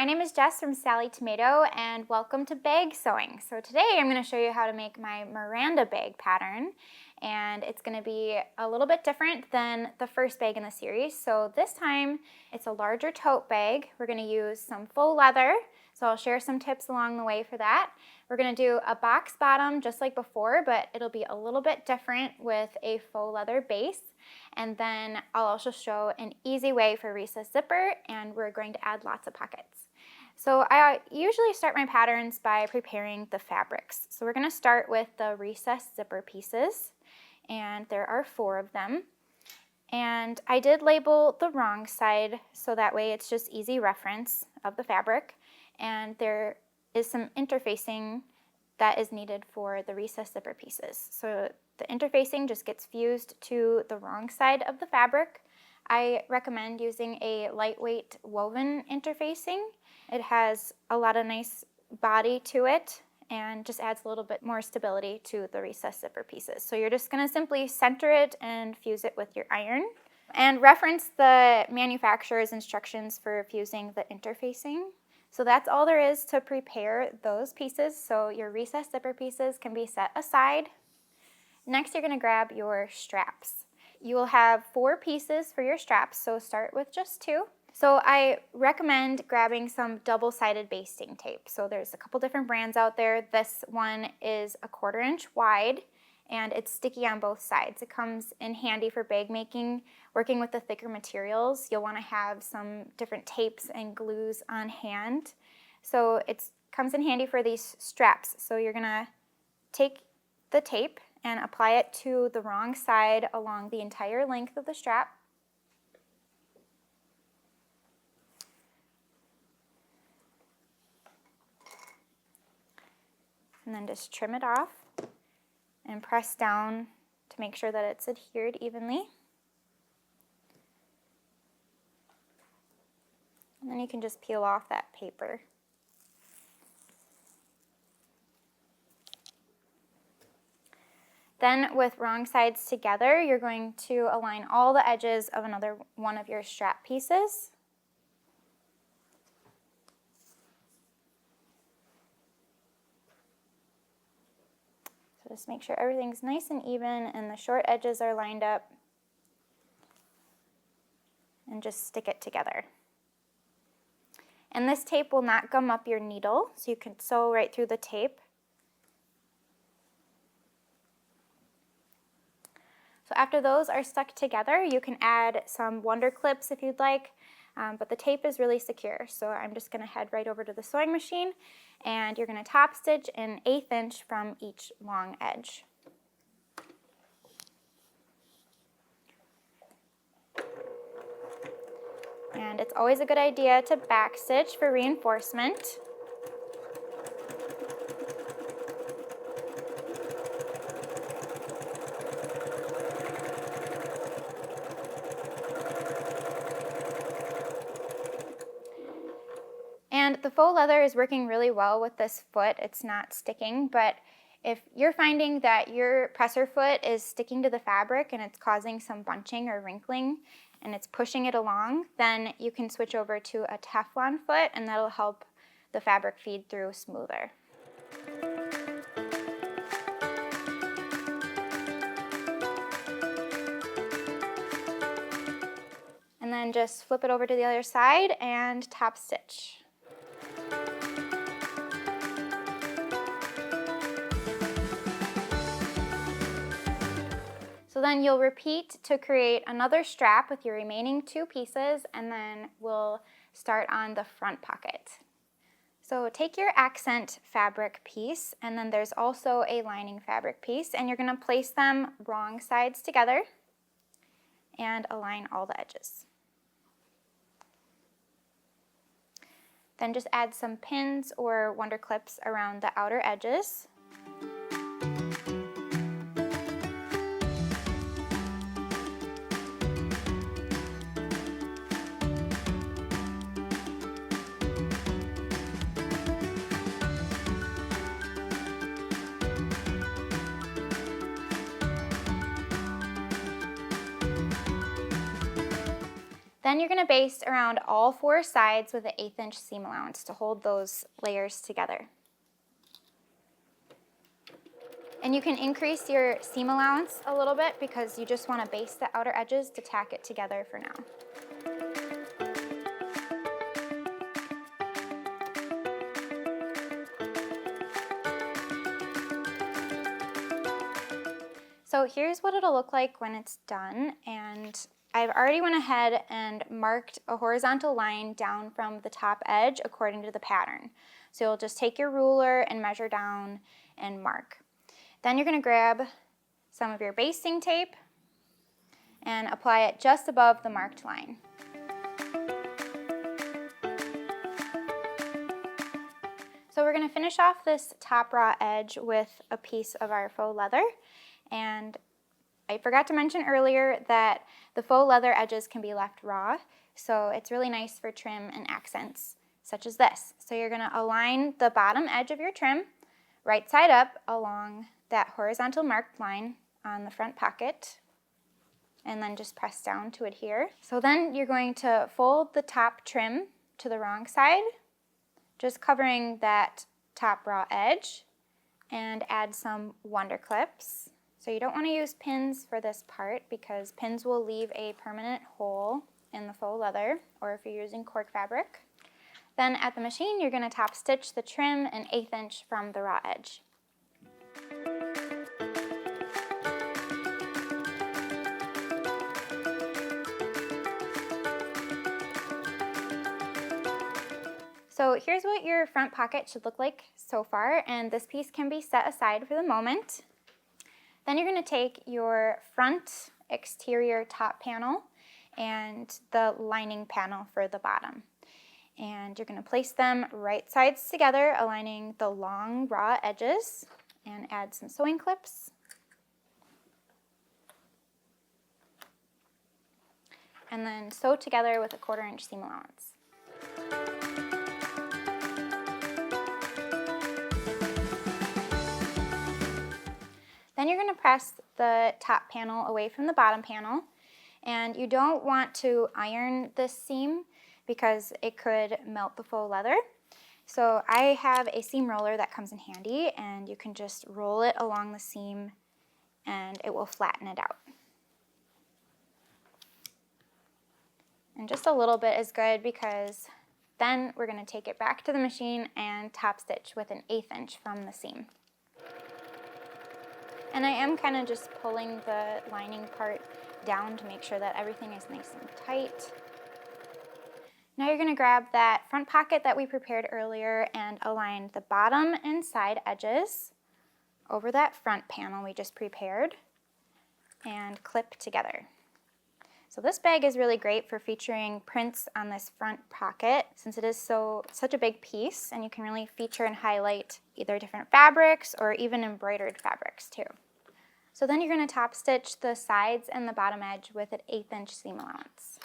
my name is Jess from Sallie Tomato, and welcome to bag sewing. So today I'm going to show you how to make my Miranda bag pattern, and it's going to be a little bit different than the first bag in the series. So this time it's a larger tote bag. We're going to use some faux leather, so I'll share some tips along the way for that. We're going to do a box bottom just like before, but it'll be a little bit different with a faux leather base. And then I'll also show an easy way for recessed zipper, and we're going to add lots of pockets. So I usually start my patterns by preparing the fabrics. So we're going to start with the recessed zipper pieces, and there are 4 of them. And I did label the wrong side, so that way it's just easy reference of the fabric. And there is some interfacing that is needed for the recessed zipper pieces. So the interfacing just gets fused to the wrong side of the fabric. I recommend using a lightweight woven interfacing. It has a lot of nice body to it and just adds a little bit more stability to the recessed zipper pieces. So you're just going to simply center it and fuse it with your iron. And reference the manufacturer's instructions for fusing the interfacing. So that's all there is to prepare those pieces. So your recessed zipper pieces can be set aside. Next, you're going to grab your straps. You will have 4 pieces for your straps, so start with just 2. So I recommend grabbing some double-sided basting tape. So there's a couple different brands out there. This one is a 1/4 inch wide, and it's sticky on both sides. It comes in handy for bag making. Working with the thicker materials, you'll want to have some different tapes and glues on hand. So it comes in handy for these straps. So you're going to take the tape and apply it to the wrong side along the entire length of the strap. And then just trim it off and press down to make sure that it's adhered evenly. And then you can just peel off that paper. Then with wrong sides together, you're going to align all the edges of another one of your strap pieces. So just make sure everything's nice and even and the short edges are lined up, and just stick it together. And this tape will not gum up your needle, so you can sew right through the tape. So after those are stuck together, you can add some wonder clips if you'd like, but the tape is really secure. So I'm just going to head right over to the sewing machine, and you're going to top stitch an 1/8 inch from each long edge. And it's always a good idea to back stitch for reinforcement. And the faux leather is working really well with this foot. It's not sticking, but if you're finding that your presser foot is sticking to the fabric and it's causing some bunching or wrinkling and it's pushing it along, then you can switch over to a Teflon foot, and that'll help the fabric feed through smoother. And then just flip it over to the other side and top stitch. So then you'll repeat to create another strap with your remaining 2 pieces, and then we'll start on the front pocket. So take your accent fabric piece, and then there's also a lining fabric piece, and you're going to place them wrong sides together and align all the edges. Then just add some pins or wonder clips around the outer edges. Then you're going to baste around all 4 sides with an 1/8 inch seam allowance to hold those layers together. And you can increase your seam allowance a little bit because you just want to baste the outer edges to tack it together for now. So here's what it'll look like when it's done, and I've already went ahead and marked a horizontal line down from the top edge according to the pattern. So you'll just take your ruler and measure down and mark. Then you're going to grab some of your basting tape and apply it just above the marked line. So we're going to finish off this top raw edge with a piece of our faux leather. And I forgot to mention earlier that the faux leather edges can be left raw, so it's really nice for trim and accents such as this. So you're going to align the bottom edge of your trim right side up along that horizontal marked line on the front pocket, and then just press down to adhere. So then you're going to fold the top trim to the wrong side, just covering that top raw edge, and add some wonder clips. So you don't want to use pins for this part because pins will leave a permanent hole in the faux leather, or if you're using cork fabric. Then at the machine, you're going to top stitch the trim an 1/8 inch from the raw edge. So here's what your front pocket should look like so far, and this piece can be set aside for the moment. Then you're going to take your front exterior top panel and the lining panel for the bottom. And you're going to place them right sides together, aligning the long raw edges, and add some sewing clips. And then sew together with a 1/4 inch seam allowance. Then you're going to press the top panel away from the bottom panel, and you don't want to iron this seam because it could melt the faux leather. So I have a seam roller that comes in handy, and you can just roll it along the seam and it will flatten it out. And just a little bit is good because then we're going to take it back to the machine and top stitch with an 1/8 inch from the seam. And I am kind of just pulling the lining part down to make sure that everything is nice and tight. Now you're going to grab that front pocket that we prepared earlier and align the bottom and side edges over that front panel we just prepared and clip together. So this bag is really great for featuring prints on this front pocket since it is such a big piece, and you can really feature and highlight either different fabrics or even embroidered fabrics too. So then you're going to top stitch the sides and the bottom edge with an 1/8 inch seam allowance.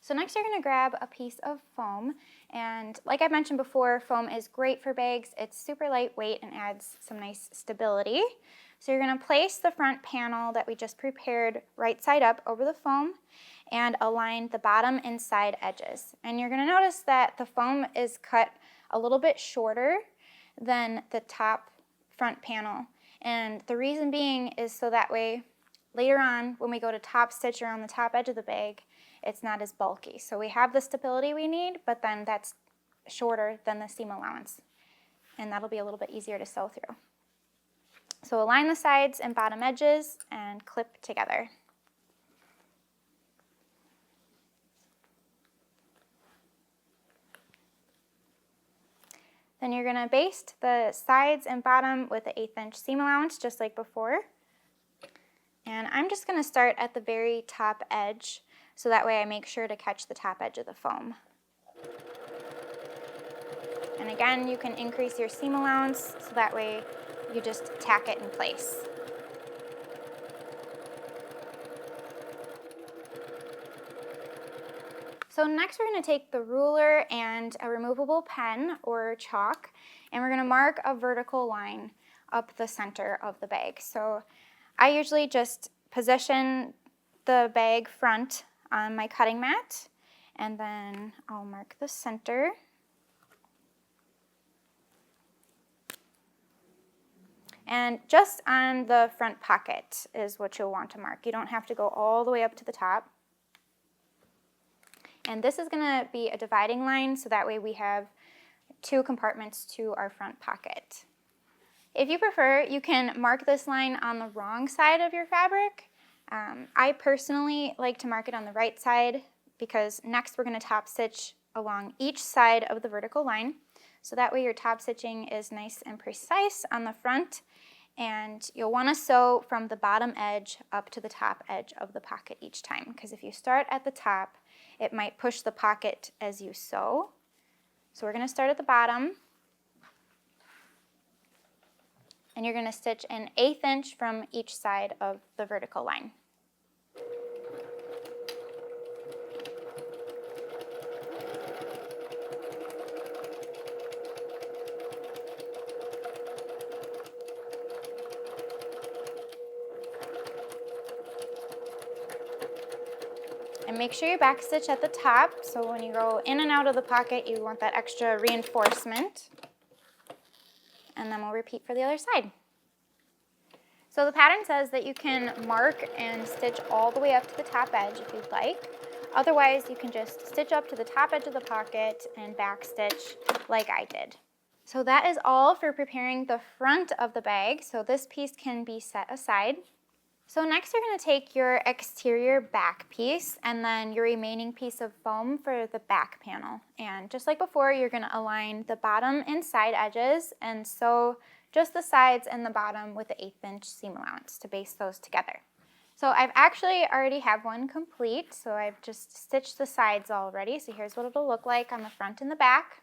So next you're going to grab a piece of foam, and like I mentioned before, foam is great for bags. It's super lightweight and adds some nice stability. So you're going to place the front panel that we just prepared right side up over the foam and align the bottom and side edges. And you're going to notice that the foam is cut a little bit shorter than the top front panel. And the reason being is so that way later on when we go to top stitch around the top edge of the bag, it's not as bulky. So we have the stability we need, but then that's shorter than the seam allowance. And that'll be a little bit easier to sew through. So align the sides and bottom edges and clip together. Then you're going to baste the sides and bottom with an 1/8 inch seam allowance just like before. And I'm just going to start at the very top edge so that way I make sure to catch the top edge of the foam. And again, you can increase your seam allowance so that way you just tack it in place. So next we're going to take the ruler and a removable pen or chalk, and we're going to mark a vertical line up the center of the bag. So I usually just position the bag front on my cutting mat, and then I'll mark the center. And just on the front pocket is what you'll want to mark. You don't have to go all the way up to the top. And this is going to be a dividing line, so that way we have 2 compartments to our front pocket. If you prefer, you can mark this line on the wrong side of your fabric. I personally like to mark it on the right side because next we're going to top stitch along each side of the vertical line. So that way your top stitching is nice and precise on the front, and you'll want to sew from the bottom edge up to the top edge of the pocket each time, because if you start at the top, it might push the pocket as you sew. So we're going to start at the bottom, and you're going to stitch an 1/8 inch from each side of the vertical line. And make sure you backstitch at the top, so when you go in and out of the pocket, you want that extra reinforcement. And then we'll repeat for the other side. So the pattern says that you can mark and stitch all the way up to the top edge if you'd like. Otherwise, you can just stitch up to the top edge of the pocket and backstitch like I did. So that is all for preparing the front of the bag, so this piece can be set aside. So next you're going to take your exterior back piece and then your remaining piece of foam for the back panel. And just like before, you're going to align the bottom and side edges and sew just the sides and the bottom with the 1/8 inch seam allowance to base those together. So I've actually already have one complete, so I've just stitched the sides already. So here's what it'll look like on the front and the back.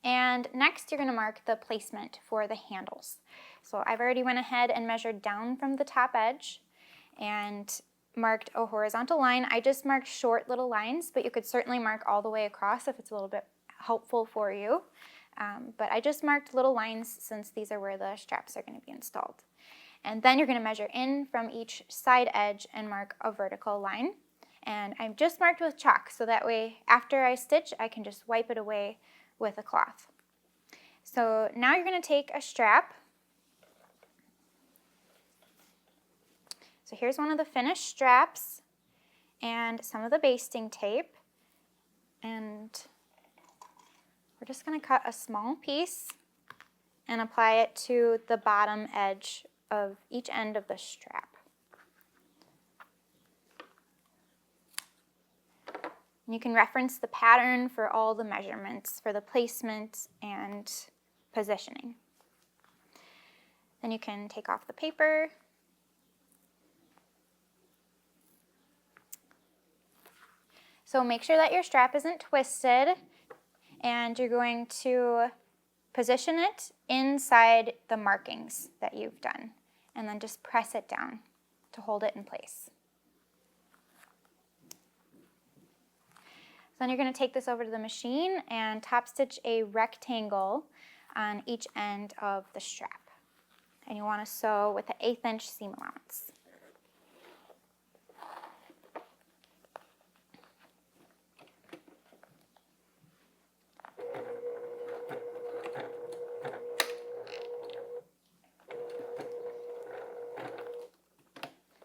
And next you're going to mark the placement for the handles. So I've already went ahead and measured down from the top edge and marked a horizontal line. I just marked short little lines, but you could certainly mark all the way across if it's a little bit helpful for you. But I just marked little lines since these are where the straps are going to be installed. And then you're going to measure in from each side edge and mark a vertical line. And I've just marked with chalk, so that way after I stitch, I can just wipe it away with a cloth. So now you're going to take a strap. So here's one of the finished straps and some of the basting tape. And we're just going to cut a small piece and apply it to the bottom edge of each end of the strap. And you can reference the pattern for all the measurements for the placement and positioning. Then you can take off the paper. So make sure that your strap isn't twisted, and you're going to position it inside the markings that you've done, and then just press it down to hold it in place. So then you're going to take this over to the machine and top stitch a rectangle on each end of the strap. And you want to sew with an 1/8 inch seam allowance.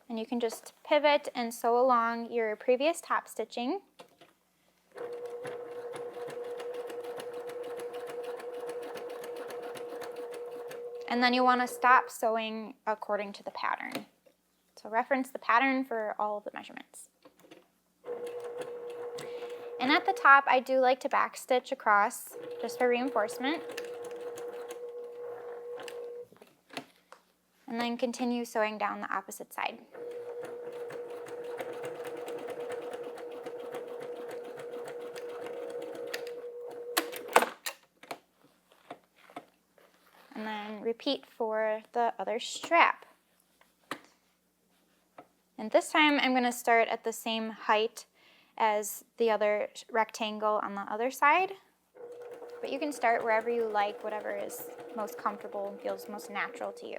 And you can just pivot and sew along your previous top stitching. And then you want to stop sewing according to the pattern. So reference the pattern for all of the measurements. And at the top, I do like to back stitch across just for reinforcement. And then continue sewing down the opposite side. And then repeat for the other strap. And this time I'm going to start at the same height as the other rectangle on the other side. But you can start wherever you like, whatever is most comfortable and feels most natural to you.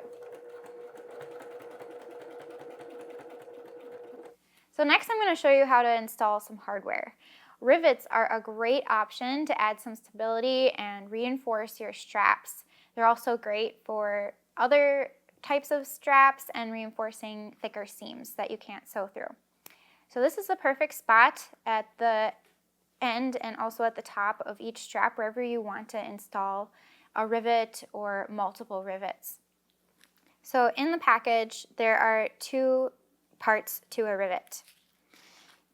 So next I'm going to show you how to install some hardware. Rivets are a great option to add some stability and reinforce your straps. They're also great for other types of straps and reinforcing thicker seams that you can't sew through. So this is a perfect spot at the end and also at the top of each strap, wherever you want to install a rivet or multiple rivets. So in the package, there are 2 parts to a rivet.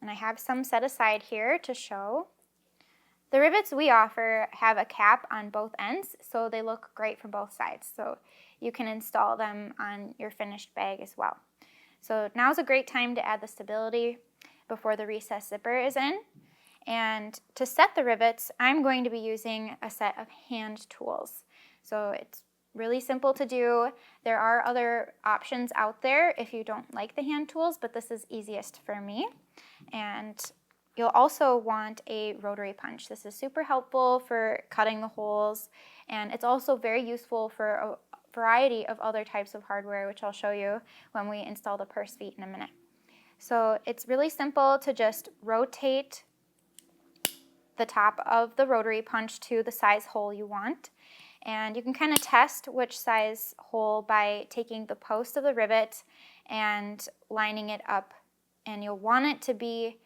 And I have some set aside here to show. The rivets we offer have a cap on both ends, so they look great from both sides. So you can install them on your finished bag as well. So now's a great time to add the stability before the recessed zipper is in. And to set the rivets, I'm going to be using a set of hand tools. So it's really simple to do. There are other options out there if you don't like the hand tools, but this is easiest for me. And you'll also want a rotary punch. This is super helpful for cutting the holes, and it's also very useful for a variety of other types of hardware, which I'll show you when we install the purse feet in a minute. So it's really simple to just rotate the top of the rotary punch to the size hole you want. And you can kind of test which size hole by taking the post of the rivet and lining it up. And you'll want it to be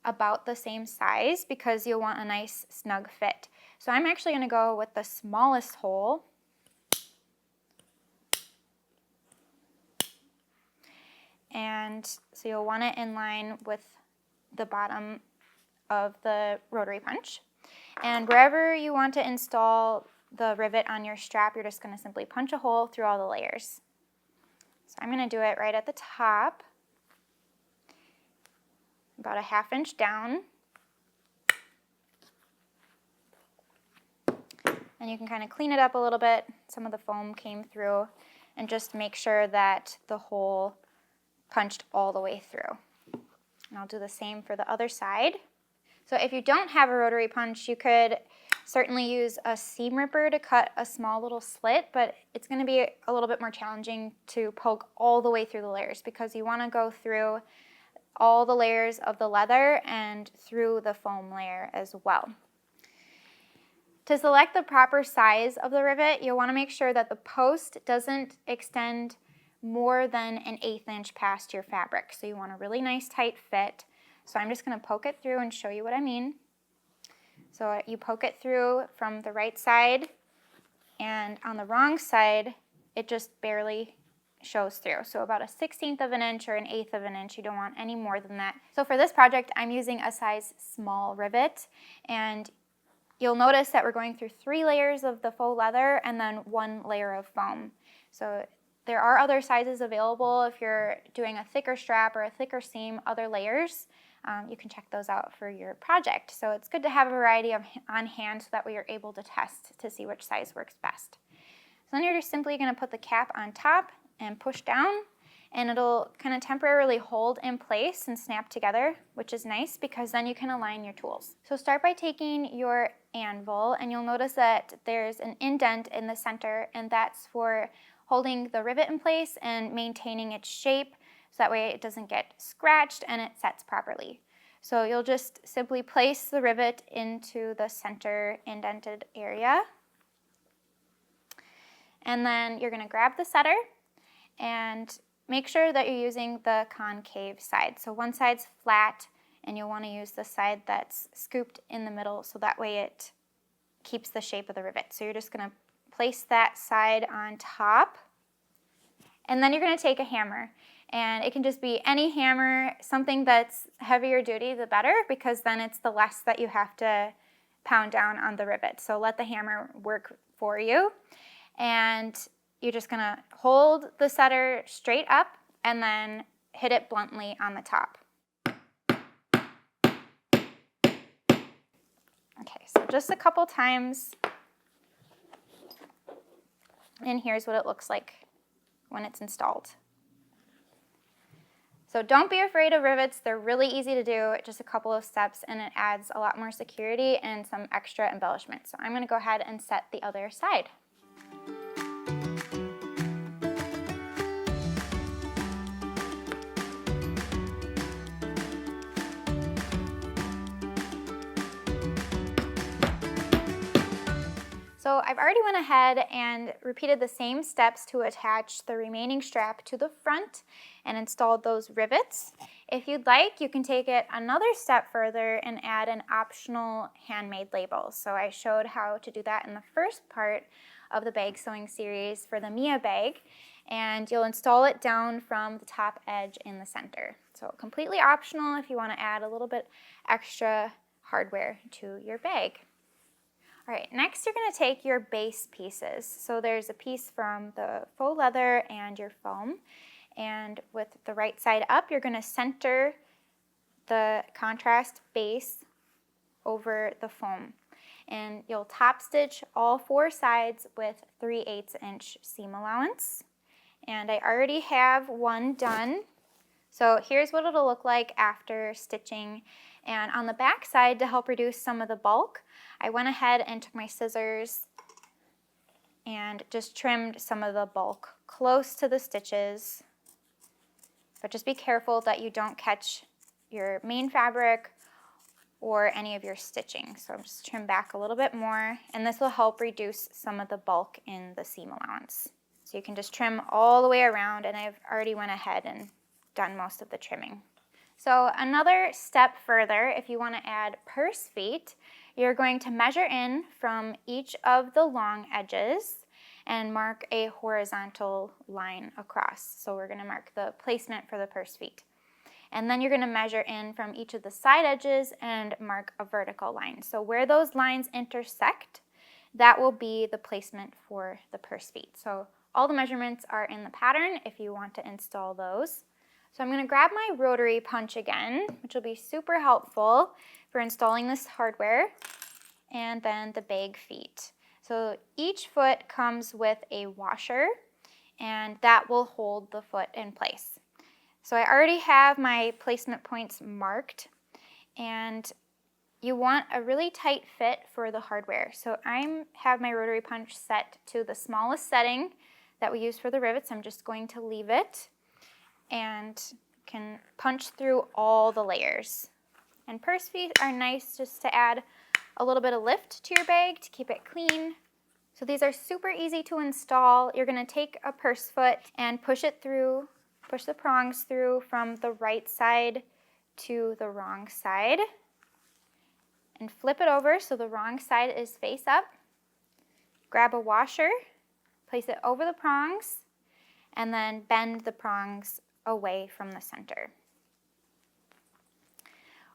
about the same size because you'll want a nice snug fit. So I'm actually going to go with the smallest hole. And so you'll want it in line with the bottom of the rotary punch. And wherever you want to install the rivet on your strap, you're just going to simply punch a hole through all the layers. So I'm going to do it right at the top, about a 1/2 inch down. And you can kind of clean it up a little bit. Some of the foam came through, and just make sure that the hole punched all the way through. And I'll do the same for the other side. So if you don't have a rotary punch, you could certainly use a seam ripper to cut a small little slit, but it's going to be a little bit more challenging to poke all the way through the layers because you want to go through all the layers of the leather and through the foam layer as well. To select the proper size of the rivet, you'll want to make sure that the post doesn't extend more than an 1/8 inch past your fabric. So you want a really nice tight fit. So I'm just going to poke it through and show you what I mean. So you poke it through from the right side, and on the wrong side, it just barely shows through. So about a 1/16 of an inch or an 1/8 of an inch. You don't want any more than that. So for this project, I'm using a size small rivet, and you'll notice that we're going through 3 layers of the faux leather and then 1 layer of foam. So there are other sizes available if you're doing a thicker strap or a thicker seam, other layers. You can check those out for your project. So it's good to have a variety on hand so that way you're able to test to see which size works best. So then you're just simply going to put the cap on top and push down, and it'll kind of temporarily hold in place and snap together, which is nice because then you can align your tools. So start by taking your anvil, and you'll notice that there's an indent in the center, and that's for holding the rivet in place and maintaining its shape so that way it doesn't get scratched and it sets properly. So you'll just simply place the rivet into the center indented area, and then you're going to grab the setter and make sure that you're using the concave side. So one side's flat, and you'll want to use the side that's scooped in the middle so that way it keeps the shape of the rivet. So you're just going to place that side on top, and then you're going to take a hammer. And it can just be any hammer, something that's heavier duty, the better, because then it's the less that you have to pound down on the rivet. So let the hammer work for you. And you're just going to hold the setter straight up and then hit it bluntly on the top. Okay, so just a couple times. And here's what it looks like when it's installed. So don't be afraid of rivets. They're really easy to do, just a couple of steps, and it adds a lot more security and some extra embellishment. So I'm going to go ahead and set the other side. So I've already went ahead and repeated the same steps to attach the remaining strap to the front and installed those rivets. If you'd like, you can take it another step further and add an optional handmade label. So I showed how to do that in the first part of the bag sewing series for the Mia bag, and you'll install it down from the top edge in the center. So completely optional if you want to add a little bit extra hardware to your bag. All right, next you're going to take your base pieces. So there's a piece from the faux leather and your foam. And with the right side up, you're going to center the contrast base over the foam. And you'll top stitch all 4 sides with 3/8 inch seam allowance. And I already have one done. So here's what it'll look like after stitching. And on the back side, to help reduce some of the bulk, I went ahead and took my scissors and just trimmed some of the bulk close to the stitches. But just be careful that you don't catch your main fabric or any of your stitching. So just trim back a little bit more, and this will help reduce some of the bulk in the seam allowance. So you can just trim all the way around, and I've already went ahead and done most of the trimming. So another step further, if you want to add purse feet, you're going to measure in from each of the long edges and mark a horizontal line across. So we're going to mark the placement for the purse feet. And then you're going to measure in from each of the side edges and mark a vertical line. So where those lines intersect, that will be the placement for the purse feet. So all the measurements are in the pattern if you want to install those. So I'm going to grab my rotary punch again, which will be super helpful for installing this hardware, and then the bag feet. So each foot comes with a washer, and that will hold the foot in place. So I already have my placement points marked, and you want a really tight fit for the hardware. So I have my rotary punch set to the smallest setting that we use for the rivets. I'm just going to leave it and can punch through all the layers. And purse feet are nice just to add a little bit of lift to your bag to keep it clean. So these are super easy to install. You're going to take a purse foot and push it through, push the prongs through from the right side to the wrong side, and flip it over so the wrong side is face up. Grab a washer, place it over the prongs, and then bend the prongs away from the center.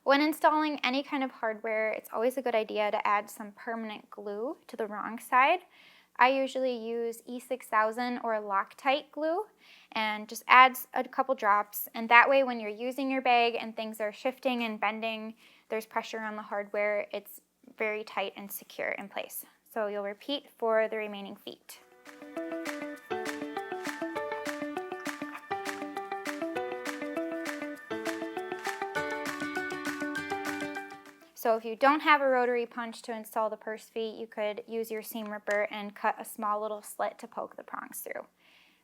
When installing any kind of hardware, it's always a good idea to add some permanent glue to the wrong side. I usually use E6000 or Loctite glue, and just adds a couple drops, and that way when you're using your bag and things are shifting and bending, there's pressure on the hardware, it's very tight and secure in place. So you'll repeat for the remaining feet. So if you don't have a rotary punch to install the purse feet, you could use your seam ripper and cut a small little slit to poke the prongs through.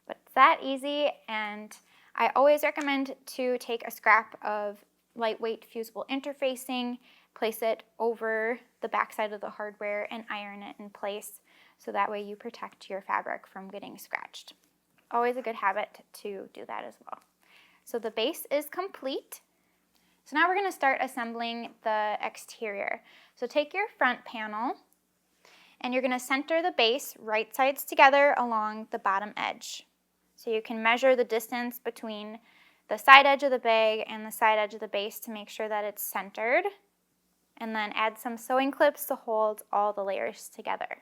But it's that easy, and I always recommend to take a scrap of lightweight fusible interfacing, place it over the backside of the hardware, and iron it in place so that way you protect your fabric from getting scratched. Always a good habit to do that as well. So the base is complete. So now we're going to start assembling the exterior. So take your front panel, and you're going to center the base right sides together along the bottom edge. So you can measure the distance between the side edge of the bag and the side edge of the base to make sure that it's centered, and then add some sewing clips to hold all the layers together.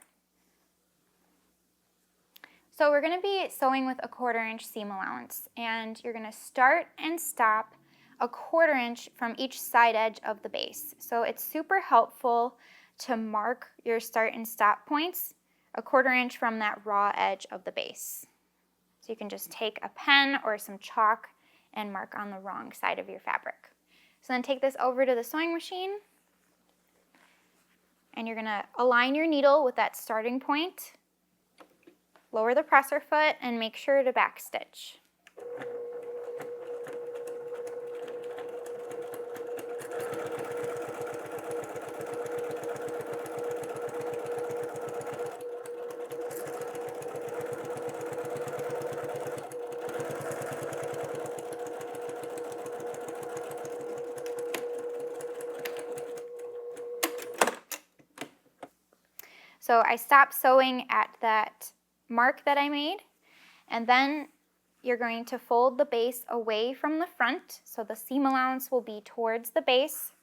So we're going to be sewing with a 1/4 inch seam allowance, and you're going to start and stop a 1/4 inch from each side edge of the base. So it's super helpful to mark your start and stop points a 1/4 inch from that raw edge of the base. So you can just take a pen or some chalk and mark on the wrong side of your fabric. So then take this over to the sewing machine, and you're gonna align your needle with that starting point, lower the presser foot, and make sure to back stitch. So I stopped sewing at that mark that I made, and then you're going to fold the base away from the front, so the seam allowance will be towards the base,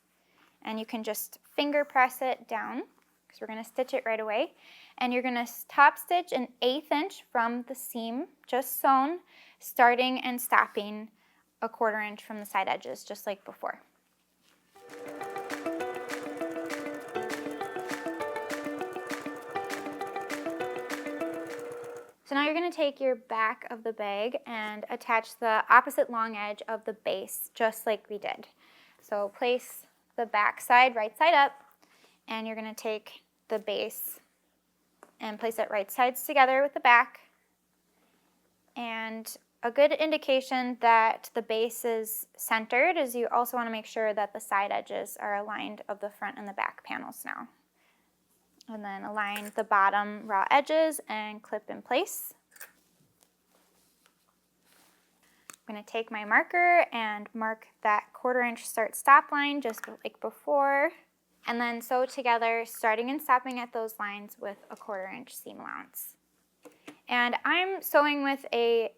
and you can just finger press it down, because we're going to stitch it right away, and you're going to top stitch an 1/8 inch from the seam just sewn, starting and stopping a 1/4 inch from the side edges, just like before. So now you're going to take your back of the bag and attach the opposite long edge of the base, just like we did. So place the back side right side up, and you're going to take the base and place it right sides together with the back. And a good indication that the base is centered is you also want to make sure that the side edges are aligned of the front and the back panels now. And then align the bottom raw edges and clip in place. I'm going to take my marker and mark that 1/4 inch start stop line just like before, and then sew together starting and stopping at those lines with a 1/4 inch seam allowance. And I'm sewing with a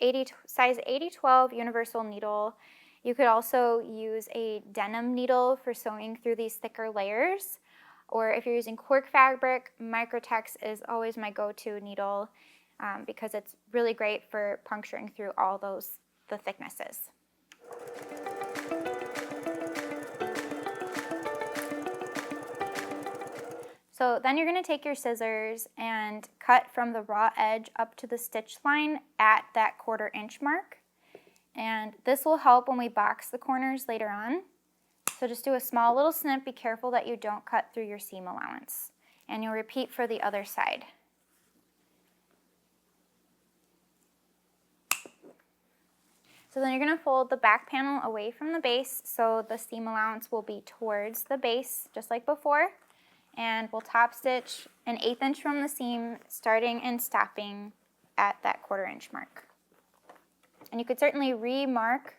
size 80-12 universal needle. You could also use a denim needle for sewing through these thicker layers. Or if you're using cork fabric, Microtex is always my go-to needle because it's really great for puncturing through all the thicknesses. So then you're going to take your scissors and cut from the raw edge up to the stitch line at that 1/4 inch mark. And this will help when we box the corners later on. So just do a small little snip. Be careful that you don't cut through your seam allowance. And you'll repeat for the other side. So then you're going to fold the back panel away from the base so the seam allowance will be towards the base just like before. And we'll top stitch an 1/8 inch from the seam, starting and stopping at that 1/4 inch mark. And you could certainly remark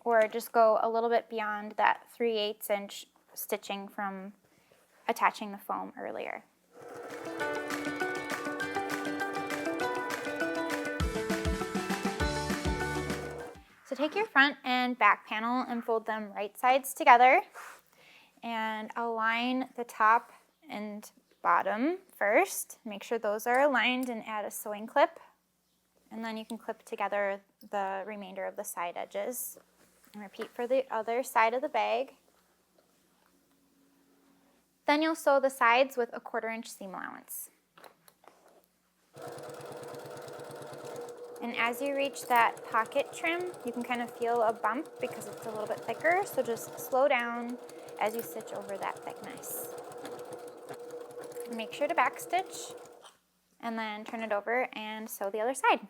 or just go a little bit beyond that 3/8 inch stitching from attaching the foam earlier. So take your front and back panel and fold them right sides together and align the top and bottom first. Make sure those are aligned and add a sewing clip. And then you can clip together the remainder of the side edges. And repeat for the other side of the bag. Then you'll sew the sides with a 1/4 inch seam allowance. And as you reach that pocket trim, you can kind of feel a bump because it's a little bit thicker, so just slow down as you stitch over that thickness. And make sure to back stitch, and then turn it over and sew the other side.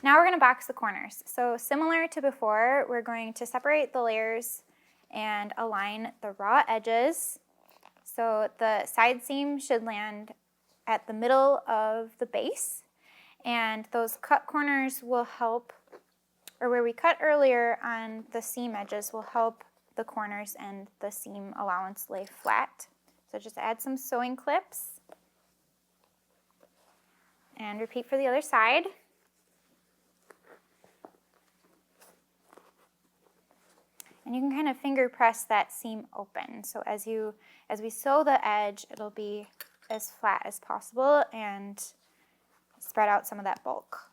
Now we're going to box the corners. So similar to before, we're going to separate the layers and align the raw edges. So the side seam should land at the middle of the base, and those cut corners will help, or where we cut earlier on the seam edges will help the corners and the seam allowance lay flat. So just add some sewing clips and repeat for the other side. And you can kind of finger press that seam open. So as we sew the edge, it'll be as flat as possible and spread out some of that bulk.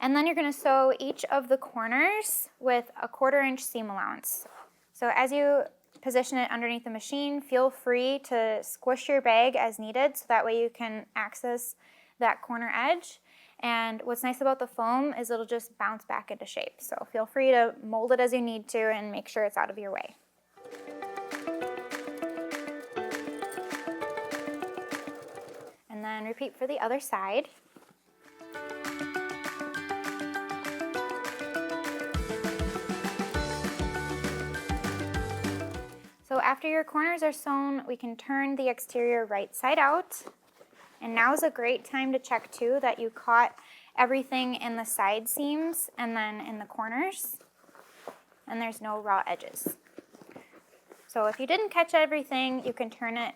And then you're going to sew each of the corners with a 1/4 inch seam allowance. So as you position it underneath the machine, feel free to squish your bag as needed so that way you can access that corner edge. And what's nice about the foam is it'll just bounce back into shape. So feel free to mold it as you need to and make sure it's out of your way. And then repeat for the other side. So after your corners are sewn, we can turn the exterior right side out. And now is a great time to check too that you caught everything in the side seams and then in the corners, and there's no raw edges. So if you didn't catch everything, you can turn it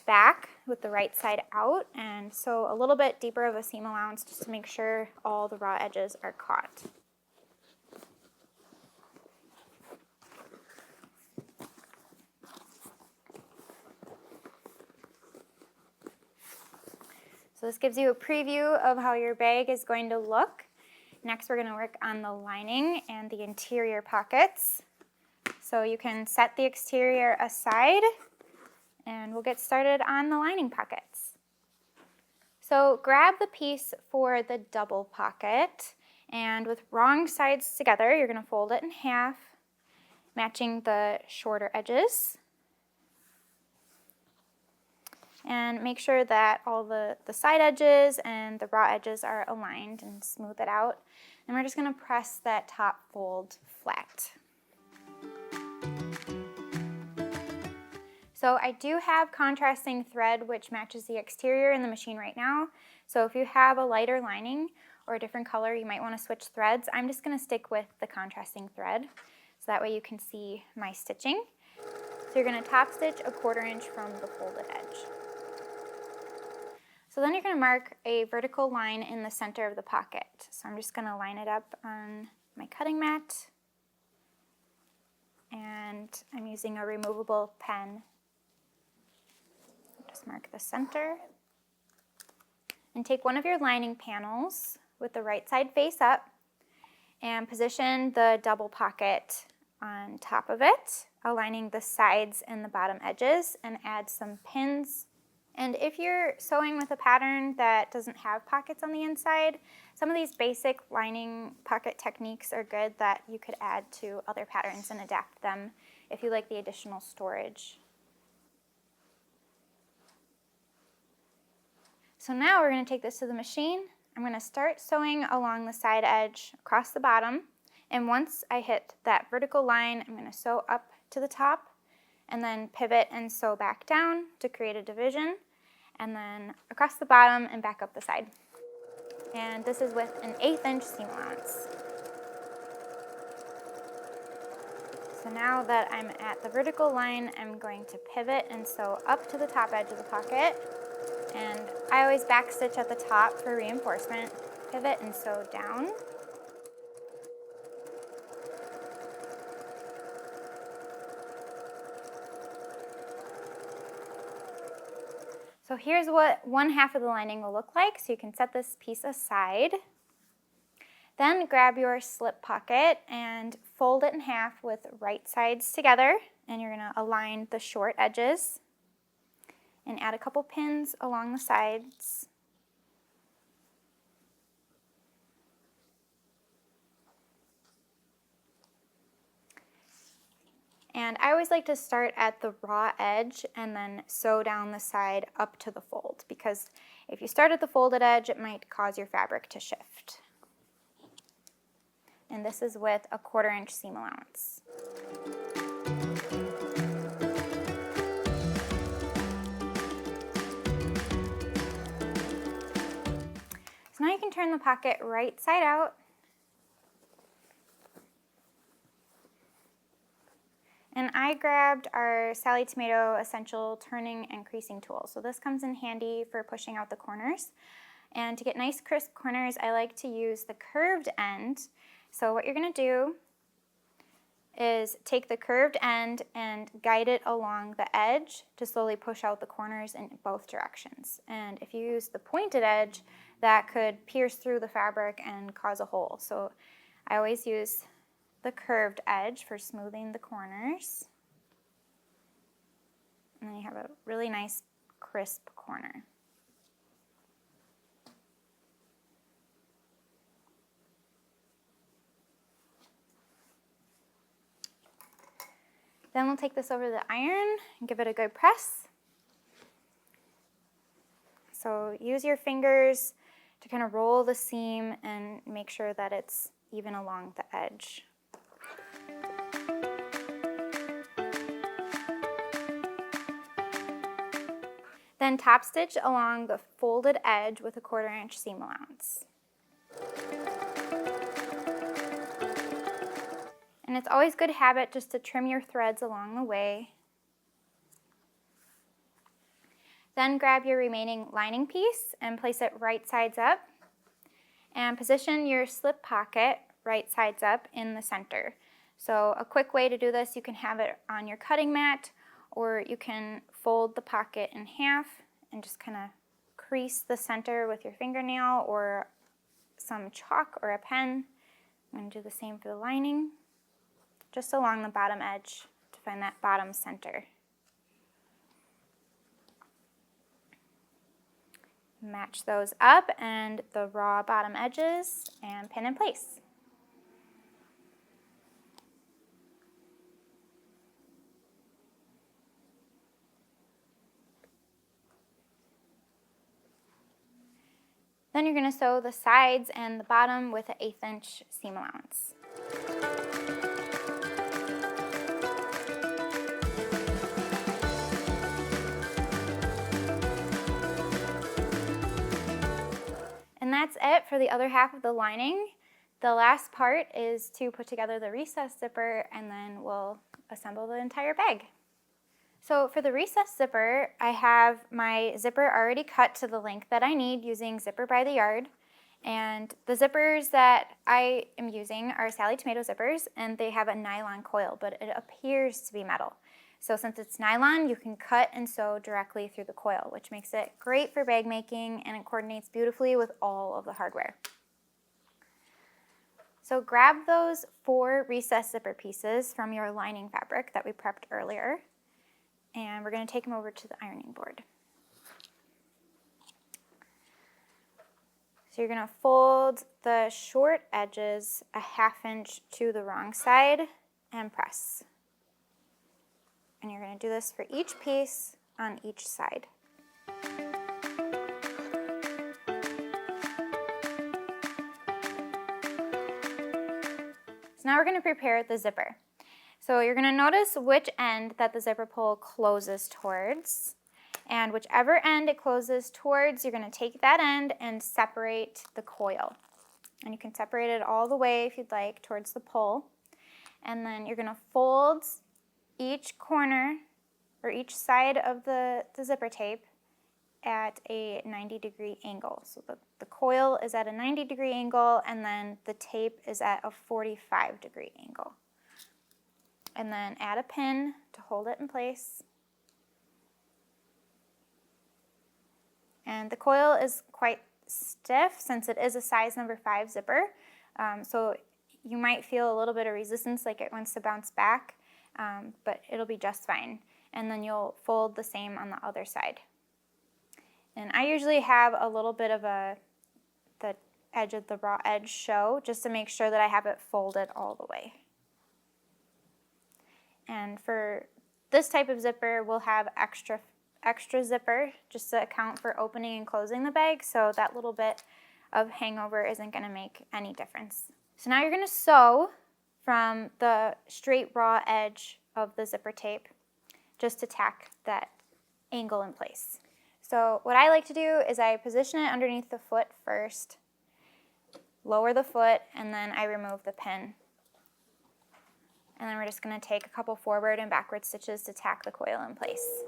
back with the right side out and sew a little bit deeper of a seam allowance just to make sure all the raw edges are caught. So this gives you a preview of how your bag is going to look. Next, we're going to work on the lining and the interior pockets. So you can set the exterior aside, and we'll get started on the lining pockets. So grab the piece for the double pocket, and with wrong sides together, you're going to fold it in half, matching the shorter edges. And make sure that all the side edges and the raw edges are aligned and smooth it out. And we're just going to press that top fold flat. So I do have contrasting thread which matches the exterior in the machine right now. So if you have a lighter lining or a different color, you might want to switch threads. I'm just going to stick with the contrasting thread so that way you can see my stitching. So you're going to top stitch a 1/4 inch from the folded edge. So then you're going to mark a vertical line in the center of the pocket. So I'm just going to line it up on my cutting mat. And I'm using a removable pen. Just mark the center. And take one of your lining panels with the right side face up and position the double pocket on top of it, aligning the sides and the bottom edges, and add some pins. And if you're sewing with a pattern that doesn't have pockets on the inside, some of these basic lining pocket techniques are good that you could add to other patterns and adapt them if you like the additional storage. So now we're going to take this to the machine. I'm going to start sewing along the side edge across the bottom. And once I hit that vertical line, I'm going to sew up to the top and then pivot and sew back down to create a division, and then across the bottom and back up the side. And this is with an 1/8 inch seam allowance. So now that I'm at the vertical line, I'm going to pivot and sew up to the top edge of the pocket. And I always back stitch at the top for reinforcement, pivot and sew down. So here's what one half of the lining will look like. So you can set this piece aside. Then grab your slip pocket and fold it in half with right sides together. And you're going to align the short edges and add a couple pins along the sides. And I always like to start at the raw edge and then sew down the side up to the fold, because if you start at the folded edge, it might cause your fabric to shift. And this is with a 1/4 inch seam allowance. So now you can turn the pocket right side out. And I grabbed our Sallie Tomato Essential Turning and Creasing Tool. So this comes in handy for pushing out the corners. And to get nice crisp corners, I like to use the curved end. So what you're going to do is take the curved end and guide it along the edge to slowly push out the corners in both directions. And if you use the pointed edge, that could pierce through the fabric and cause a hole. So I always use the curved edge for smoothing the corners. you have a really nice crisp corner. Then we'll take this over to the iron and give it a good press. So use your fingers to kind of roll the seam and make sure that it's even along the edge. Then top stitch along the folded edge with a 1/4 inch seam allowance. And it's always good habit just to trim your threads along the way. Then grab your remaining lining piece and place it right sides up. And position your slip pocket right sides up in the center. So a quick way to do this, you can have it on your cutting mat, or you can fold the pocket in half and just kind of crease the center with your fingernail or some chalk or a pen. I'm going to do the same for the lining, just along the bottom edge to find that bottom center. Match those up and the raw bottom edges and pin in place. Then you're going to sew the sides and the bottom with an 1/8 inch seam allowance. And that's it for the other half of the lining. The last part is to put together the recess zipper, and then we'll assemble the entire bag. So for the recess zipper, I have my zipper already cut to the length that I need using Zipper by the Yard. And the zippers that I am using are Sallie Tomato zippers, and they have a nylon coil, but it appears to be metal. So since it's nylon, you can cut and sew directly through the coil, which makes it great for bag making, and it coordinates beautifully with all of the hardware. So grab those 4 recess zipper pieces from your lining fabric that we prepped earlier, and we're going to take them over to the ironing board. So you're going to fold the short edges a 1/2 inch to the wrong side and press. And you're going to do this for each piece on each side. So now we're going to prepare the zipper. So you're going to notice which end that the zipper pull closes towards. And whichever end it closes towards, you're going to take that end and separate the coil. And you can separate it all the way, if you'd like, towards the pull. And then you're going to fold each corner or each side of the zipper tape at a 90-degree angle. So the coil is at a 90-degree angle, and then the tape is at a 45-degree angle. And then add a pin to hold it in place. And the coil is quite stiff since it is a size number 5 zipper. So you might feel a little bit of resistance, like it wants to bounce back, but it'll be just fine. And then you'll fold the same on the other side. And I usually have a little bit of the edge of the raw edge show, just to make sure that I have it folded all the way. And for this type of zipper, we'll have extra zipper just to account for opening and closing the bag, so that little bit of hangover isn't going to make any difference. So now you're going to sew from the straight raw edge of the zipper tape just to tack that angle in place. So what I like to do is I position it underneath the foot first, lower the foot, and then I remove the pin. And then we're just going to take a couple forward and backward stitches to tack the coil in place.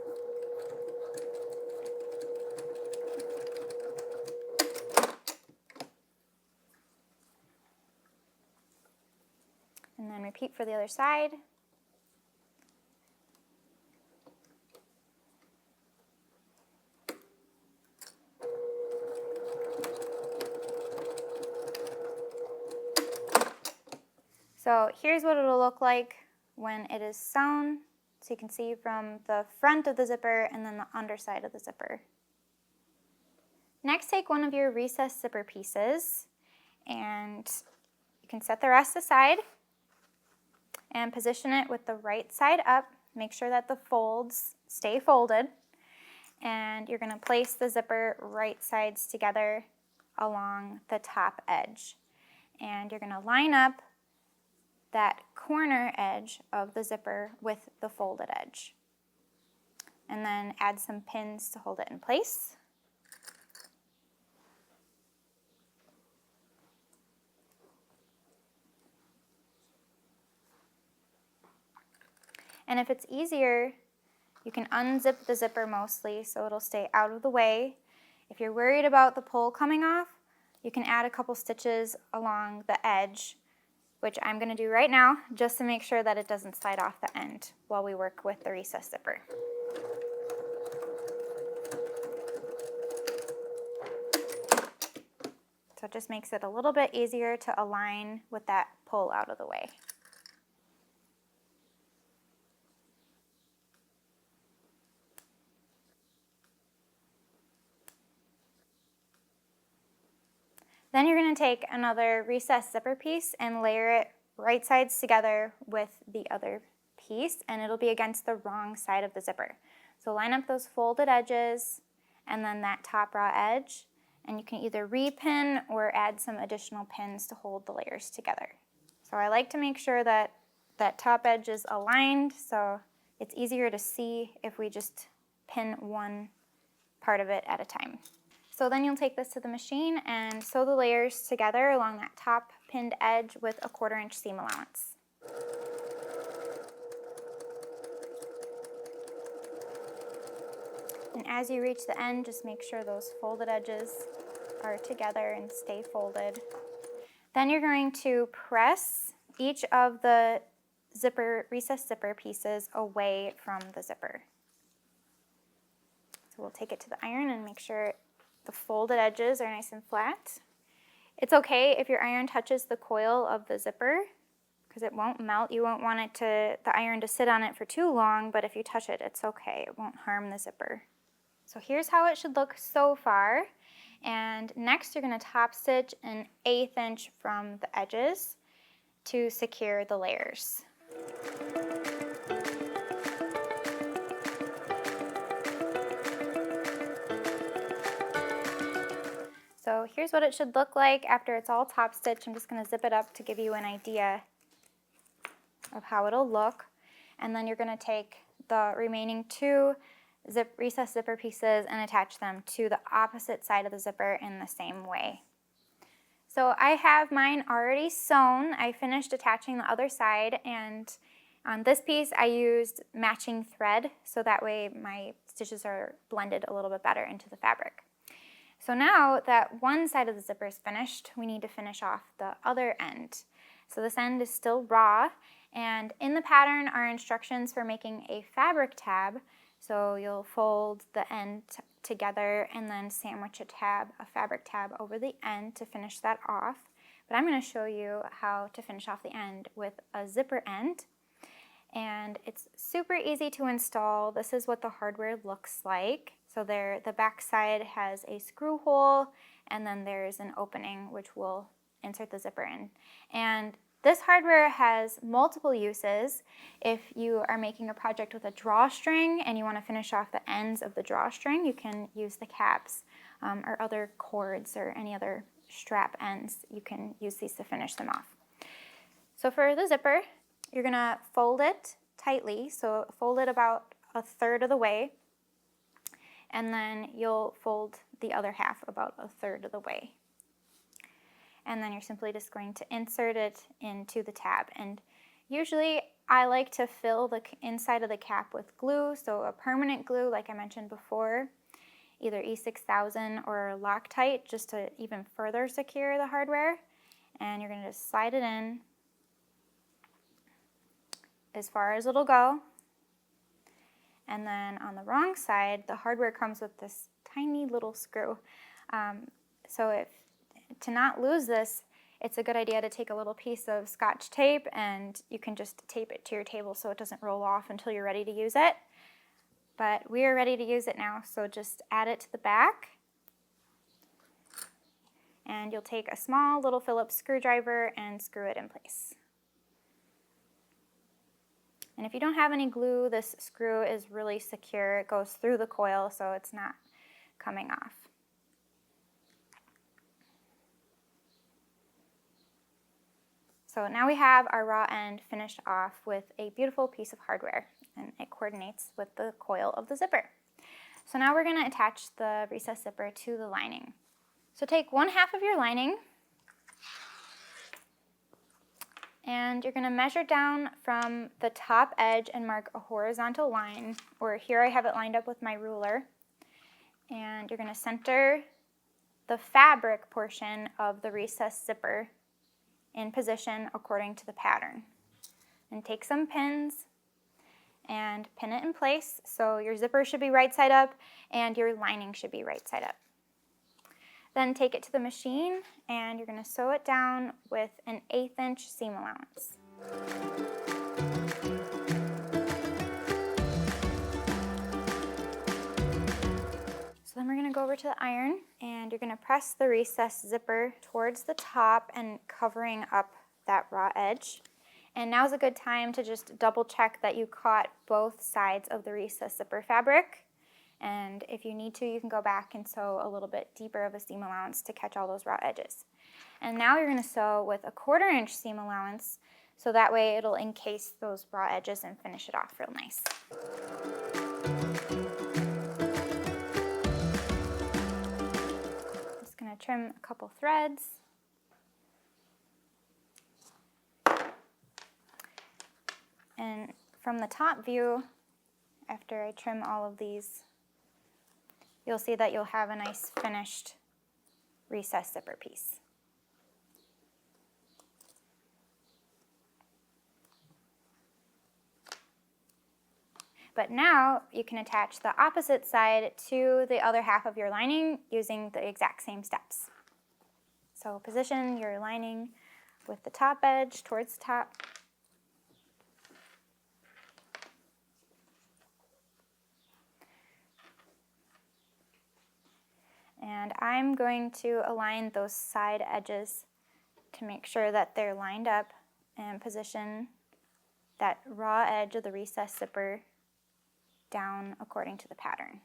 And then repeat for the other side. So here's what it'll look like when it is sewn. So you can see from the front of the zipper and then the underside of the zipper. Next, take one of your recessed zipper pieces and you can set the rest aside and position it with the right side up. Make sure that the folds stay folded. And you're going to place the zipper right sides together along the top edge. And you're going to line up that corner edge of the zipper with the folded edge. And then add some pins to hold it in place. And if it's easier, you can unzip the zipper mostly so it'll stay out of the way. If you're worried about the pull coming off, you can add a couple stitches along the edge, which I'm going to do right now just to make sure that it doesn't slide off the end while we work with the recessed zipper. So it just makes it a little bit easier to align with that pull out of the way. Then you're going to take another recessed zipper piece and layer it right sides together with the other piece, and it'll be against the wrong side of the zipper. So line up those folded edges and then that top raw edge, and you can either repin or add some additional pins to hold the layers together. So I like to make sure that that top edge is aligned so it's easier to see if we just pin one part of it at a time. So then you'll take this to the machine and sew the layers together along that top pinned edge with a 1/4 inch seam allowance. And as you reach the end, just make sure those folded edges are together and stay folded. Then you're going to press each of the recessed zipper pieces away from the zipper. So we'll take it to the iron and make sure the folded edges are nice and flat. It's okay if your iron touches the coil of the zipper because it won't melt. You won't want the iron to sit on it for too long, but if you touch it, it's okay. It won't harm the zipper. So here's how it should look so far. And next you're going to top stitch an 1/8 inch from the edges to secure the layers. So here's what it should look like after it's all top stitched. I'm just going to zip it up to give you an idea of how it'll look. And then you're going to take the remaining 2 recessed zipper pieces and attach them to the opposite side of the zipper in the same way. So I have mine already sewn. I finished attaching the other side, and on this piece I used matching thread so that way my stitches are blended a little bit better into the fabric. So now that one side of the zipper is finished, we need to finish off the other end. So this end is still raw, and in the pattern are instructions for making a fabric tab. So you'll fold the end together and then sandwich a fabric tab over the end to finish that off. But I'm going to show you how to finish off the end with a zipper end. And it's super easy to install. This is what the hardware looks like. So the back side has a screw hole, and then there's an opening which will insert the zipper in. And this hardware has multiple uses. If you are making a project with a drawstring and you want to finish off the ends of the drawstring, you can use the caps or other cords or any other strap ends. You can use these to finish them off. So for the zipper, you're going to fold it tightly. So fold it about 1/3 of the way. And then you'll fold the other half about 1/3 of the way. And then you're simply just going to insert it into the tab. And usually I like to fill the inside of the cap with glue, so a permanent glue like I mentioned before, either E6000 or Loctite, just to even further secure the hardware. And you're going to just slide it in as far as it'll go. And then on the wrong side, the hardware comes with this tiny little screw. So to not lose this, it's a good idea to take a little piece of Scotch tape, and you can just tape it to your table so it doesn't roll off until you're ready to use it. But we are ready to use it now, so just add it to the back. And you'll take a small little Phillips screwdriver and screw it in place. And if you don't have any glue, this screw is really secure. It goes through the coil, so it's not coming off. So now we have our raw end finished off with a beautiful piece of hardware, and it coordinates with the coil of the zipper. So now we're going to attach the recessed zipper to the lining. So take 1/2 of your lining, and you're going to measure down from the top edge and mark a horizontal line, or here I have it lined up with my ruler. And you're going to center the fabric portion of the recessed zipper in position according to the pattern. And take some pins and pin it in place, so your zipper should be right side up and your lining should be right side up. Then take it to the machine, and you're going to sew it down with an 1/8 inch seam allowance. So then we're going to go over to the iron, and you're going to press the recessed zipper towards the top and covering up that raw edge. And now's a good time to just double check that you caught both sides of the recessed zipper fabric. And if you need to, you can go back and sew a little bit deeper of a seam allowance to catch all those raw edges. And now you're going to sew with a 1/4 inch seam allowance, so that way it'll encase those raw edges and finish it off real nice. Just going to trim a couple threads. And from the top view, after I trim all of these, you'll see that you'll have a nice finished recessed zipper piece. But now you can attach the opposite side to the other half of your lining using the exact same steps. So position your lining with the top edge towards the top. And I'm going to align those side edges to make sure that they're lined up, and position that raw edge of the recessed zipper down according to the pattern.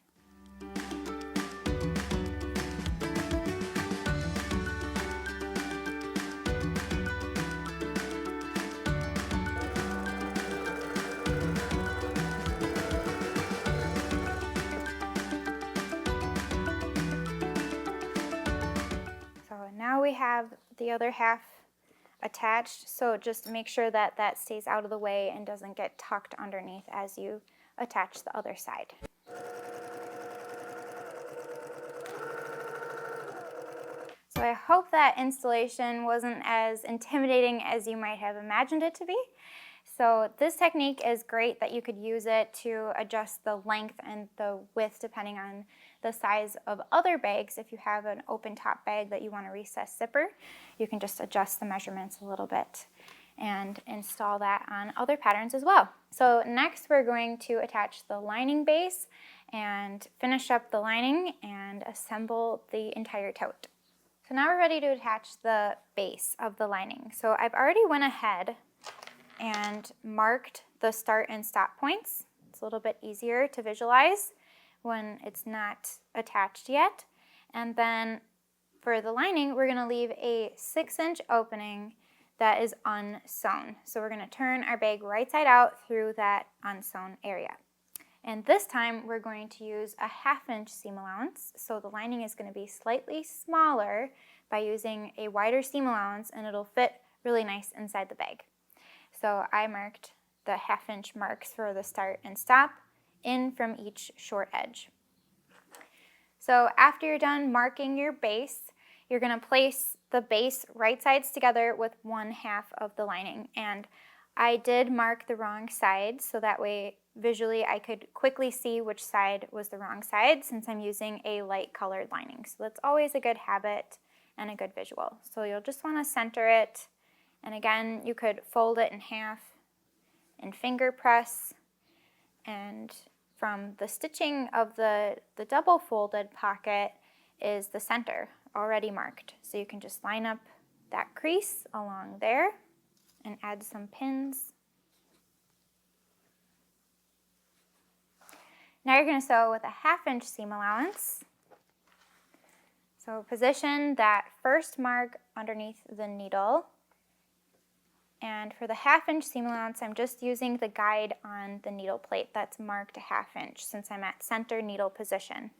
Now we have the other half attached, so just make sure that that stays out of the way and doesn't get tucked underneath as you attach the other side. So I hope that installation wasn't as intimidating as you might have imagined it to be. So this technique is great that you could use it to adjust the length and the width depending on the size of other bags. If you have an open top bag that you want a recessed zipper, you can just adjust the measurements a little bit and install that on other patterns as well. So next we're going to attach the lining base and finish up the lining and assemble the entire tote. So now we're ready to attach the base of the lining. So I've already went ahead and marked the start and stop points. It's a little bit easier to visualize when it's not attached yet. And then for the lining, we're going to leave a 6-inch opening that is unsewn. So we're going to turn our bag right side out through that unsewn area. And this time we're going to use a 1/2 inch seam allowance. So the lining is going to be slightly smaller by using a wider seam allowance, and it'll fit really nice inside the bag. So I marked the 1/2 inch marks for the start and stop in from each short edge. So after you're done marking your base, you're going to place the base right sides together with 1/2 of the lining. And I did mark the wrong side, so that way visually I could quickly see which side was the wrong side since I'm using a light colored lining. So that's always a good habit and a good visual. So you'll just want to center it, and again, you could fold it in half and finger press, and from the stitching of the double folded pocket is the center already marked. So you can just line up that crease along there and add some pins. Now you're going to sew with a 1/2 inch seam allowance. So position that first mark underneath the needle. And for the 1/2 inch seam allowance, I'm just using the guide on the needle plate that's marked a 1/2 inch since I'm at center needle position.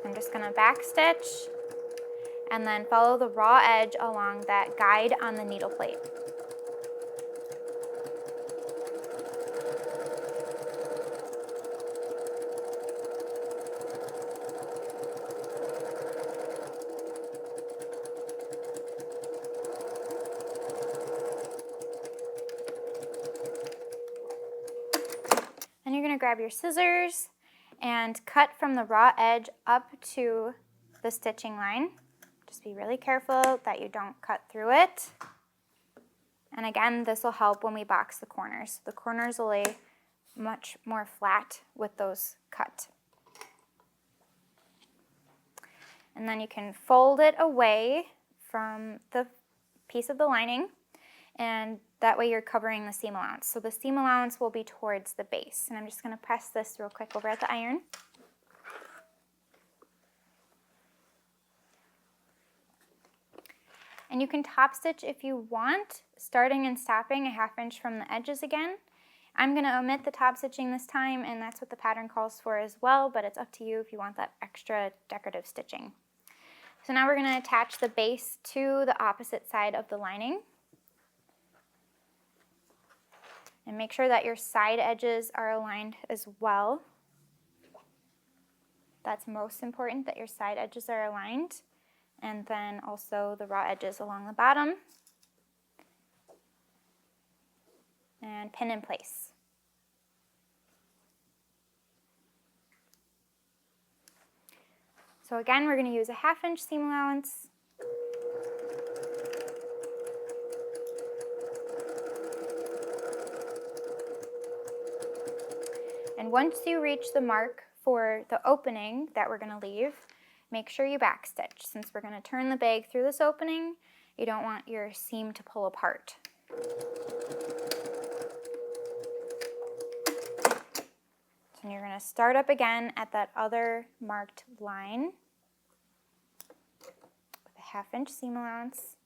I'm just going to back stitch and then follow the raw edge along that guide on the needle plate. Then you're going to grab your scissors and cut from the raw edge up to the stitching line. Just be really careful that you don't cut through it. And again, this will help when we box the corners. The corners will lay much more flat with those cut. And then you can fold it away from the piece of the lining, and that way you're covering the seam allowance. So the seam allowance will be towards the base. And I'm just going to press this real quick over at the iron. And you can top stitch if you want, starting and stopping a 1/2 inch from the edges again. I'm going to omit the top stitching this time, and that's what the pattern calls for as well, but it's up to you if you want that extra decorative stitching. So now we're going to attach the base to the opposite side of the lining. And make sure that your side edges are aligned as well. That's most important, that your side edges are aligned. And then also the raw edges along the bottom. And pin in place. So again, we're going to use a 1/2 inch seam allowance. And once you reach the mark for the opening that we're going to leave, make sure you back stitch. Since we're going to turn the bag through this opening, you don't want your seam to pull apart. So you're going to start up again at that other marked line with a 1/2 inch seam allowance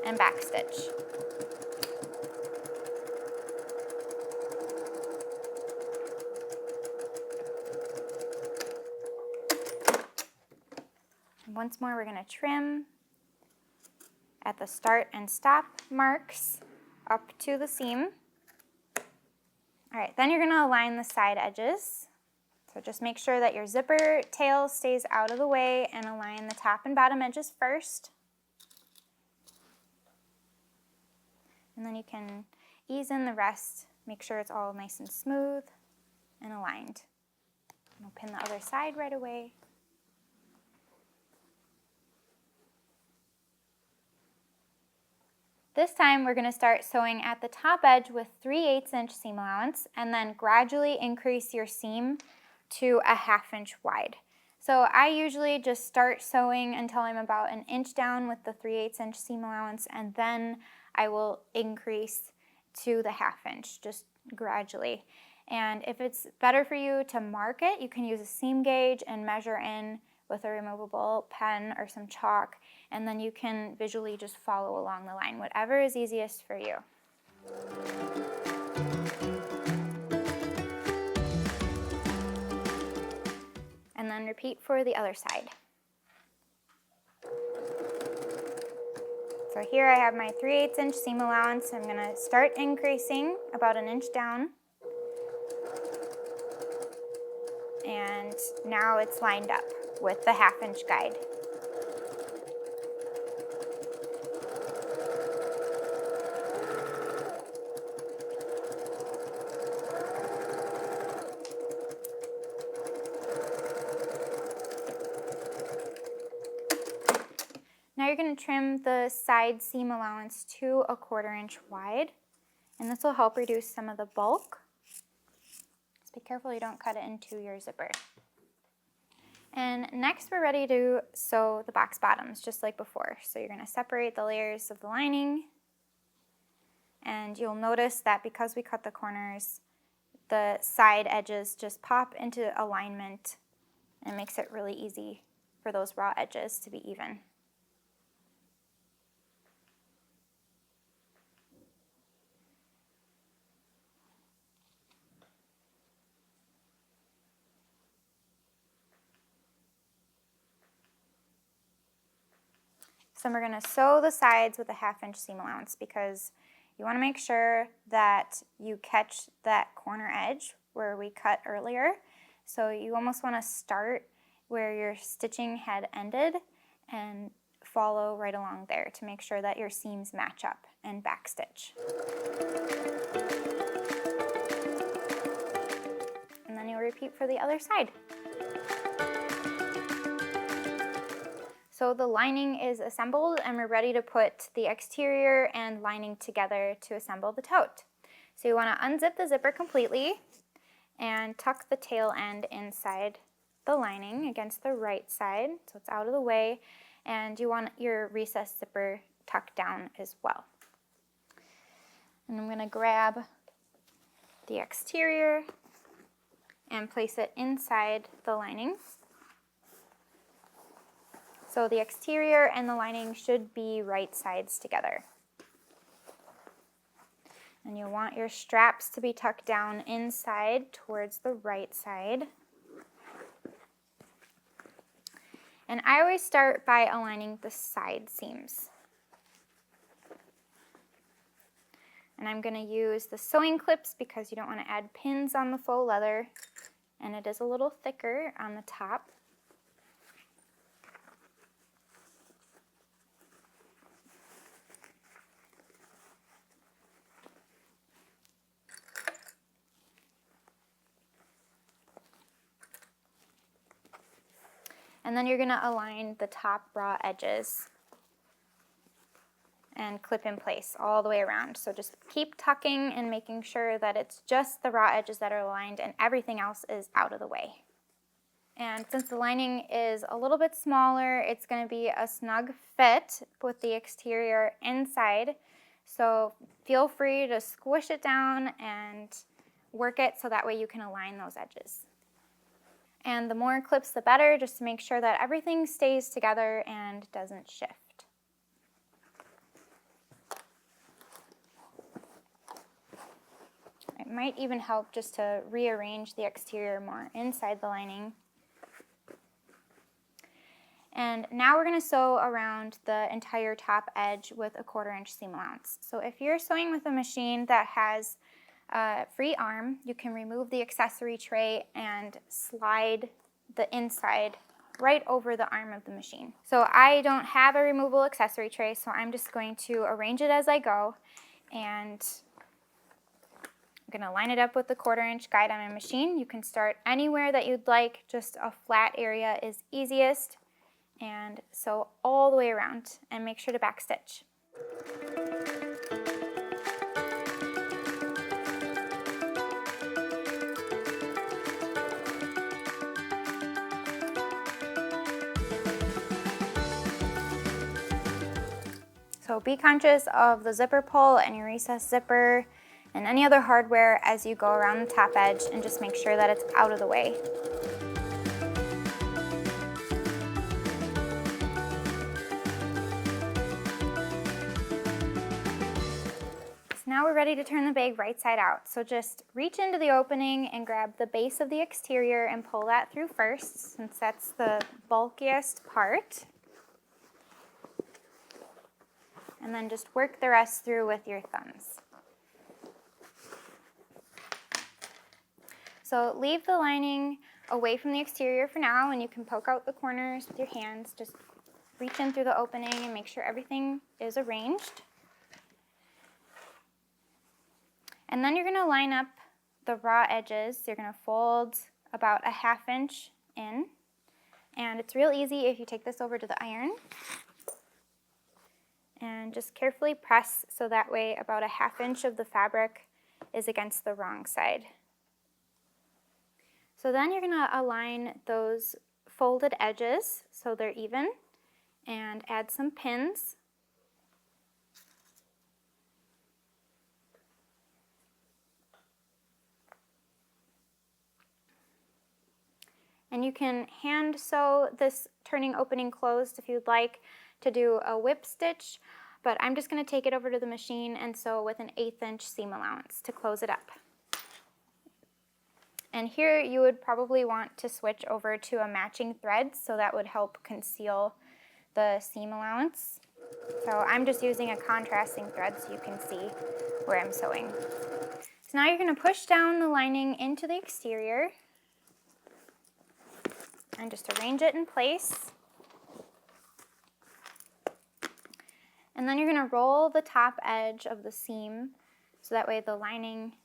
and back stitch. Once more, we're going to trim at the start and stop marks up to the seam. All right, then you're going to align the side edges. So just make sure that your zipper tail stays out of the way and align the top and bottom edges first. And then you can ease in the rest, make sure it's all nice and smooth and aligned. And we'll pin the other side right away. This time we're going to start sewing at the top edge with 3/8 inch seam allowance and then gradually increase your seam to a 1/2 inch wide. So I usually just start sewing until I'm about 1 inch down with the 3/8 inch seam allowance, and then I will increase to the 1/2 inch just gradually. And if it's better for you to mark it, you can use a seam gauge and measure in with a removable pen or some chalk, and then you can visually just follow along the line, whatever is easiest for you. And then repeat for the other side. So here I have my 3/8 inch seam allowance. I'm going to start increasing about 1 inch down. And now it's lined up with the 1/2 inch guide. you're going to trim the side seam allowance to 1/4 inch wide, and this will help reduce some of the bulk. Just be careful you don't cut it into your zipper. And next we're ready to sew the box bottoms just like before. So you're going to separate the layers of the lining, and you'll notice that because we cut the corners, the side edges just pop into alignment, and it makes it really easy for those raw edges to be even. So we're going to sew the sides with a 1/2 inch seam allowance because you want to make sure that you catch that corner edge where we cut earlier. So you almost want to start where your stitching had ended and follow right along there to make sure that your seams match up and backstitch. And then you'll repeat for the other side. So the lining is assembled and we're ready to put the exterior and lining together to assemble the tote. So you want to unzip the zipper completely and tuck the tail end inside the lining against the right side so it's out of the way, and you want your recessed zipper tucked down as well. And I'm going to grab the exterior and place it inside the lining. So the exterior and the lining should be right sides together. And you want your straps to be tucked down inside towards the right side. And I always start by aligning the side seams. And I'm going to use the sewing clips because you don't want to add pins on the faux leather, and it is a little thicker on the top. And then you're going to align the top raw edges and clip in place all the way around. So just keep tucking and making sure that it's just the raw edges that are aligned and everything else is out of the way. And since the lining is a little bit smaller, it's going to be a snug fit with the exterior inside. So feel free to squish it down and work it so that way you can align those edges. And the more clips the better, just to make sure that everything stays together and doesn't shift. It might even help just to rearrange the exterior more inside the lining. And now we're going to sew around the entire top edge with a 1/4 inch seam allowance. So if you're sewing with a machine that has free arm, you can remove the accessory tray and slide the inside right over the arm of the machine. So I don't have a removable accessory tray, so I'm just going to arrange it as I go, and I'm going to line it up with the 1/4 inch guide on my machine. You can start anywhere that you'd like, just a flat area is easiest, and sew all the way around and make sure to backstitch. So be conscious of the zipper pull and your recessed zipper and any other hardware as you go around the top edge, and just make sure that it's out of the way. So now we're ready to turn the bag right side out. So just reach into the opening and grab the base of the exterior and pull that through first, since that's the bulkiest part. And then just work the rest through with your thumbs. So leave the lining away from the exterior for now, and you can poke out the corners with your hands. Just reach in through the opening and make sure everything is arranged. And then you're going to line up the raw edges. You're going to fold about a 1/2 inch in. And it's real easy if you take this over to the iron. and just carefully press so that way about a 1/2 inch of the fabric is against the wrong side. So then you're going to align those folded edges so they're even and add some pins. And you can hand sew this turning, opening, closed if you'd like to do a whip stitch, but I'm just going to take it over to the machine and sew with an 1/8 inch seam allowance to close it up. And here you would probably want to switch over to a matching thread, so that would help conceal the seam allowance. So I'm just using a contrasting thread so you can see where I'm sewing. So now you're going to push down the lining into the exterior and just arrange it in place. And then you're going to roll the top edge of the seam so that way the lining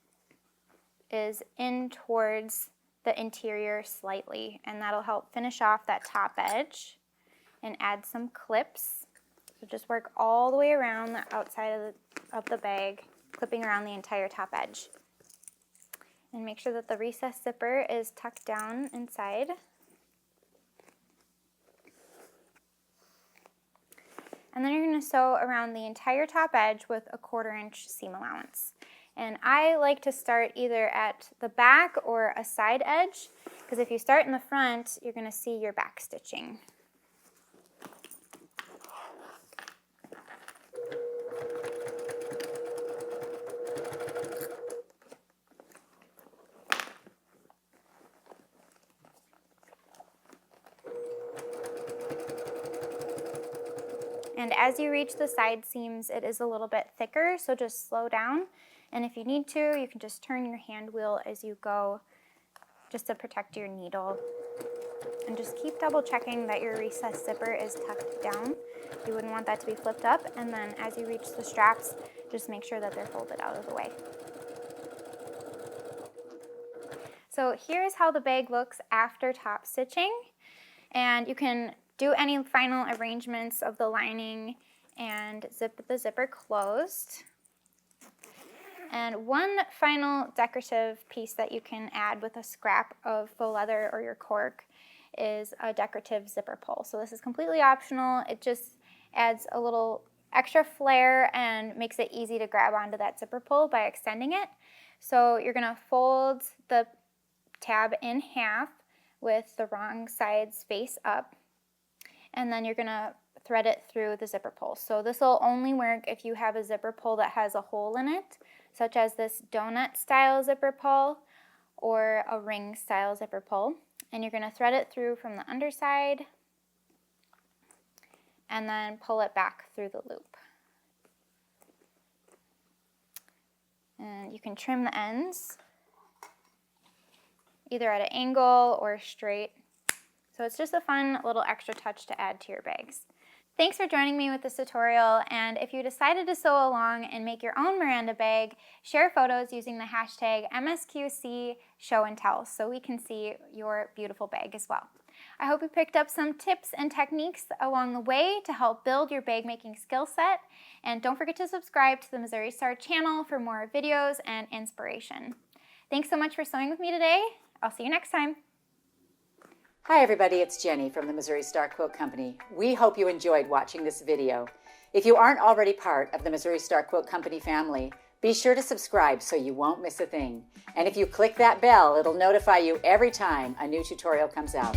is in towards the interior slightly, and that'll help finish off that top edge and add some clips. So just work all the way around the outside of the bag, clipping around the entire top edge. And make sure that the recessed zipper is tucked down inside. And then you're going to sew around the entire top edge with a 1/4 inch seam allowance. And I like to start either at the back or a side edge, because if you start in the front, you're going to see your back stitching. And as you reach the side seams, it is a little bit thicker, so just slow down. And if you need to, you can just turn your hand wheel as you go, just to protect your needle. And just keep double checking that your recessed zipper is tucked down. You wouldn't want that to be flipped up. And then as you reach the straps, just make sure that they're folded out of the way. So here's how the bag looks after top stitching. And you can do any final arrangements of the lining and zip the zipper closed. And one final decorative piece that you can add with a scrap of faux leather or your cork is a decorative zipper pull. So this is completely optional. It just adds a little extra flair and makes it easy to grab onto that zipper pull by extending it. So you're going to fold the tab in half with the wrong sides face up, and then you're going to thread it through the zipper pull. So this will only work if you have a zipper pull that has a hole in it, such as this donut style zipper pull or a ring style zipper pull. And you're going to thread it through from the underside and then pull it back through the loop. And you can trim the ends either at an angle or straight. So it's just a fun little extra touch to add to your bags. Thanks for joining me with this tutorial, and if you decided to sew along and make your own Miranda bag, share photos using the hashtag MSQCShowAndTell so we can see your beautiful bag as well. I hope you picked up some tips and techniques along the way to help build your bag making skill set, and don't forget to subscribe to the Missouri Star channel for more videos and inspiration. Thanks so much for sewing with me today. I'll see you next time. Hi everybody, it's Jenny from the Missouri Star Quilt Company. We hope you enjoyed watching this video. If you aren't already part of the Missouri Star Quilt Company family, be sure to subscribe so you won't miss a thing. And if you click that bell, it'll notify you every time a new tutorial comes out.